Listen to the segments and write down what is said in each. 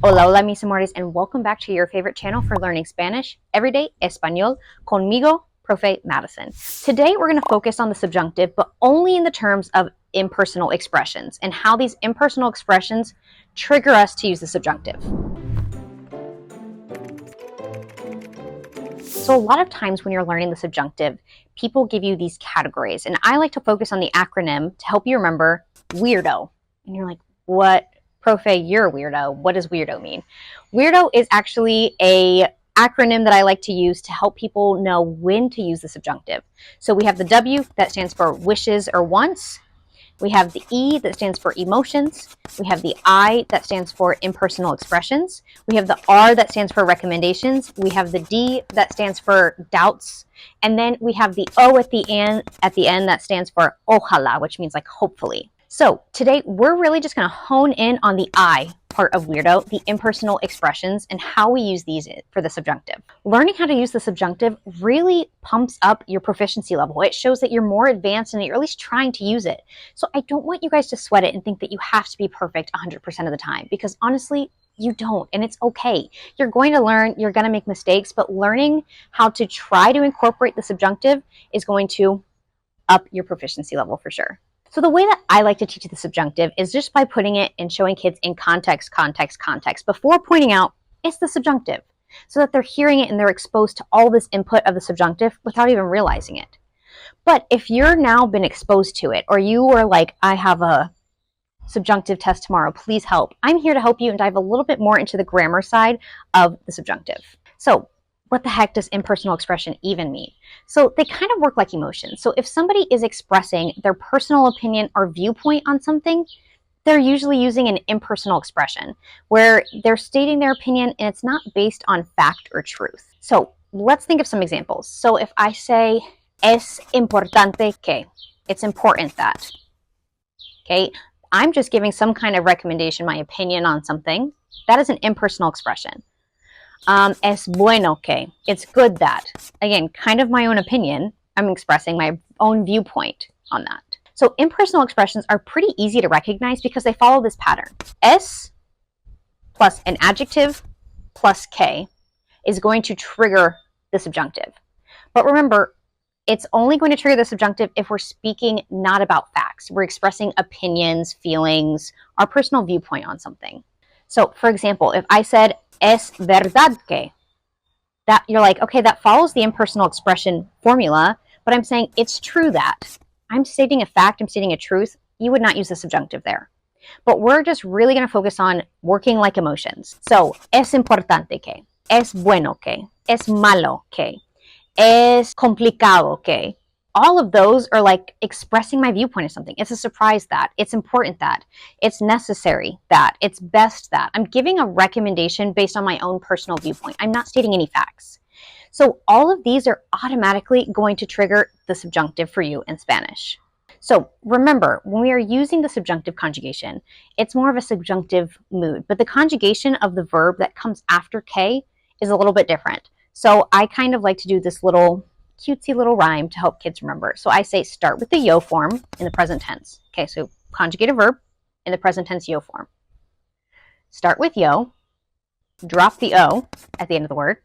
Hola, hola, mis amores, and welcome back to your favorite channel for learning Spanish, Everyday Español, conmigo, Profe Madison. Today, we're going to focus on the subjunctive, but only in the terms of impersonal expressions and how these impersonal expressions trigger us to use the subjunctive. So a lot of times when you're learning the subjunctive, people give you these categories, and I like to focus on the acronym to help you remember WEIRDO. And you're like, what? Profe, you're a weirdo. What does weirdo mean? Weirdo is actually a acronym that I like to use to help people know when to use the subjunctive. So we have the W that stands for wishes or wants. We have the E that stands for emotions. We have the I that stands for impersonal expressions. We have the R that stands for recommendations. We have the D that stands for doubts. And then we have the O at the end that stands for ojalá, which means like hopefully. So today we're really just going to hone in on the I part of weirdo, the impersonal expressions, and how we use these for the subjunctive. Learning how to use the subjunctive really pumps up your proficiency level. It shows that you're more advanced and that you're at least trying to use it. So I don't want you guys to sweat it and think that you have to be perfect 100% of the time, because honestly, you don't, and it's okay. You're going to learn, you're going to make mistakes, but learning how to try to incorporate the subjunctive is going to up your proficiency level for sure. So the way that I like to teach the subjunctive is just by putting it and showing kids in context before pointing out it's the subjunctive, so that they're hearing it and they're exposed to all this input of the subjunctive without even realizing it. But if you're now been exposed to it, or you are like, I have a subjunctive test tomorrow, please help. I'm here to help you and dive a little bit more into the grammar side of the subjunctive. So what the heck does impersonal expression even mean? So they kind of work like emotions. So if somebody is expressing their personal opinion or viewpoint on something, they're usually using an impersonal expression where they're stating their opinion and it's not based on fact or truth. So let's think of some examples. So if I say, es importante que, it's important that, okay? I'm just giving some kind of recommendation, my opinion on something. That is an impersonal expression. Es bueno que, it's good that. Again, kind of my own opinion. I'm expressing my own viewpoint on that. So impersonal expressions are pretty easy to recognize because they follow this pattern. Es plus an adjective plus que is going to trigger the subjunctive. But remember, it's only going to trigger the subjunctive if we're speaking not about facts. We're expressing opinions, feelings, our personal viewpoint on something. So for example, if I said, es verdad que, that you're like, okay, that follows the impersonal expression formula, but I'm saying it's true that. I'm stating a fact, I'm stating a truth. You would not use the subjunctive there. But we're just really going to focus on working like emotions. So, es importante que, es bueno que, es malo que, es complicado que. All of those are like expressing my viewpoint of something. It's a surprise that, it's important that, it's necessary that, it's best that. I'm giving a recommendation based on my own personal viewpoint. I'm not stating any facts. So all of these are automatically going to trigger the subjunctive for you in Spanish. So remember, when we are using the subjunctive conjugation, it's more of a subjunctive mood, but the conjugation of the verb that comes after que is a little bit different. So I kind of like to do this little cutesy little rhyme to help kids remember. So I say start with the yo form in the present tense. Okay, so conjugate a verb in the present tense yo form. Start with yo, drop the O at the end of the word,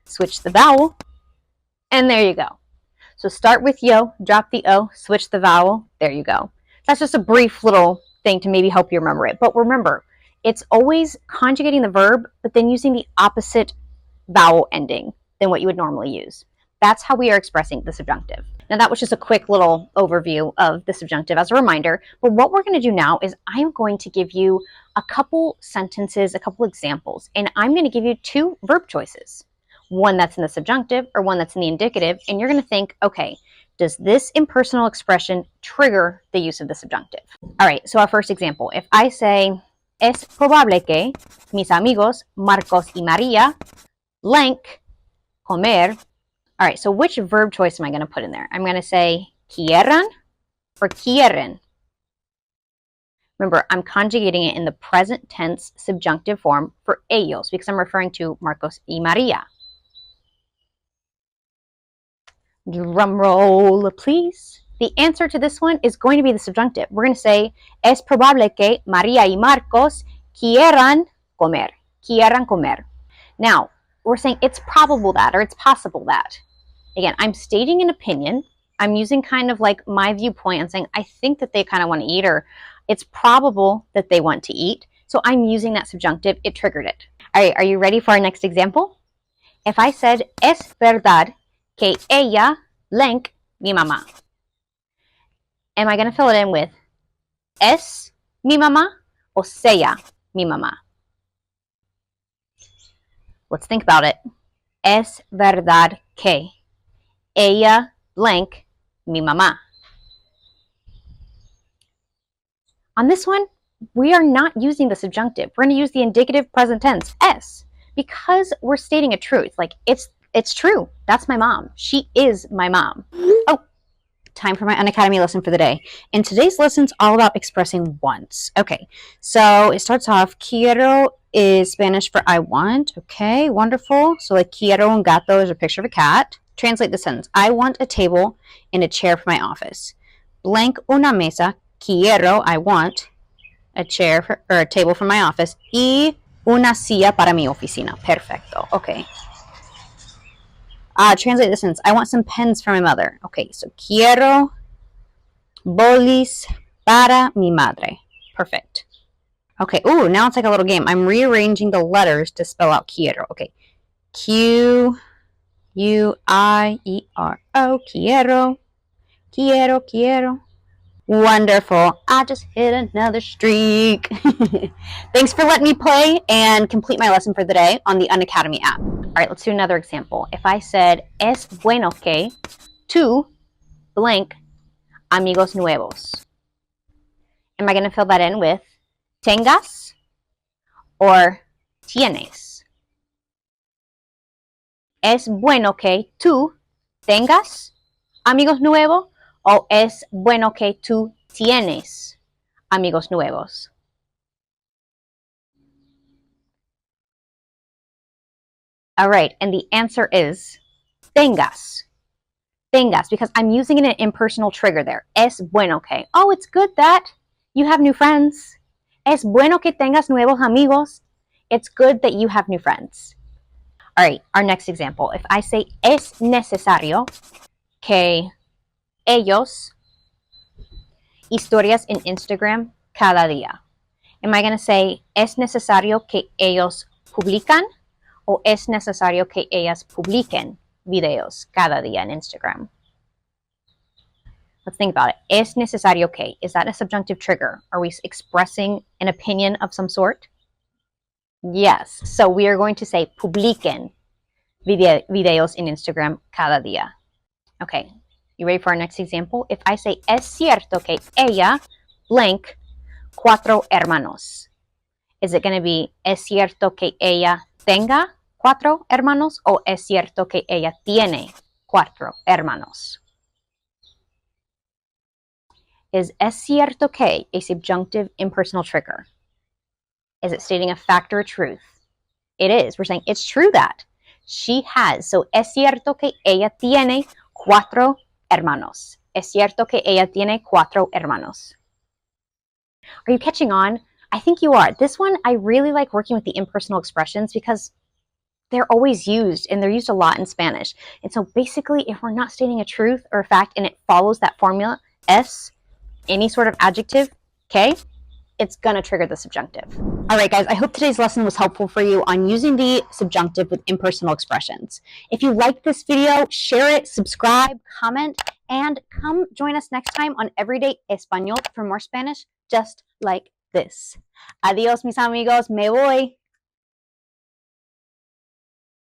switch the vowel, and there you go. So start with yo, drop the O, switch the vowel, there you go. That's just a brief little thing to maybe help you remember it. But remember, it's always conjugating the verb, but then using the opposite vowel ending than what you would normally use. That's how we are expressing the subjunctive. Now that was just a quick little overview of the subjunctive as a reminder, but what we're going to do now is I'm going to give you a couple sentences, a couple examples, and I'm going to give you two verb choices. One that's in the subjunctive or one that's in the indicative, and you're going to think, okay, does this impersonal expression trigger the use of the subjunctive? All right, so our first example, if I say, es probable que mis amigos Marcos y María blank comer. All right, so which verb choice am I going to put in there? I'm going to say quieran or quieren. Remember, I'm conjugating it in the present tense subjunctive form for ellos because I'm referring to Marcos y María. Drum roll, please. The answer to this one is going to be the subjunctive. We're going to say, es probable que María y Marcos quieran comer. quieran comer. Now, we're saying it's probable that, or it's possible that. Again, I'm stating an opinion. I'm using kind of like my viewpoint and saying, I think that they kind of want to eat, or it's probable that they want to eat. So I'm using that subjunctive. It triggered it. All right, are you ready for our next example? If I said, es verdad que ella blank mi mamá. Am I going to fill it in with es mi mamá o sea mi mamá? Let's think about it. Es verdad que ella blank mi mamá. On this one, we are not using the subjunctive. We're going to use the indicative present tense, es, because we're stating a truth. Like, it's true. That's my mom. She is my mom. Oh, time for my Unacademy lesson for the day. And today's lesson's all about expressing once. Okay, so it starts off, quiero is Spanish for I want. Okay, wonderful. So like quiero un gato is a picture of a cat. Translate the sentence. I want a table and a chair for my office. Blank una mesa. Quiero, I want a chair or a table for my office. Y una silla para mi oficina. Perfecto. Okay. Translate the sentence. I want some pens for my mother. Okay, so quiero bolis para mi madre. Perfect. Okay, ooh, now it's like a little game. I'm rearranging the letters to spell out quiero. Okay, Q-U-I-E-R-O, quiero, quiero, quiero. Wonderful. I just hit another streak. Thanks for letting me play and complete my lesson for the day on the Unacademy app. All right, let's do another example. If I said, es bueno que tú blank amigos nuevos. Am I going to fill that in with tengas or tienes? Es bueno que tú tengas amigos nuevos o es bueno que tú tienes amigos nuevos? All right, and the answer is tengas. Tengas, because I'm using an impersonal trigger there. Es bueno que. Oh, it's good that you have new friends. Es bueno que tengas nuevos amigos. It's good that you have new friends. All right, our next example. If I say es necesario que ellos historias en Instagram cada día. Am I going to say es necesario que ellos publican o es necesario que ellas publiquen videos cada día en Instagram? Let's think about it. Es necesario que. Is that a subjunctive trigger? Are we expressing an opinion of some sort? Yes. So we are going to say publiquen videos en Instagram cada día. Okay. You ready for our next example? If I say es cierto que ella blank cuatro hermanos. Is it going to be es cierto que ella tenga cuatro hermanos o es cierto que ella tiene cuatro hermanos? Is es cierto que a subjunctive impersonal trigger? Is it stating a fact or a truth? It is. We're saying it's true that she has. So es cierto que ella tiene cuatro hermanos. Es cierto que ella tiene cuatro hermanos. Are you catching on? I think you are. This one, I really like working with the impersonal expressions because they're always used and they're used a lot in Spanish. And so basically, if we're not stating a truth or a fact and it follows that formula, es, any sort of adjective, okay, it's going to trigger the subjunctive. All right, guys, I hope today's lesson was helpful for you on using the subjunctive with impersonal expressions. If you liked this video, share it, subscribe, comment, and come join us next time on Everyday Español for more Spanish just like this. Adios, mis amigos. Me voy.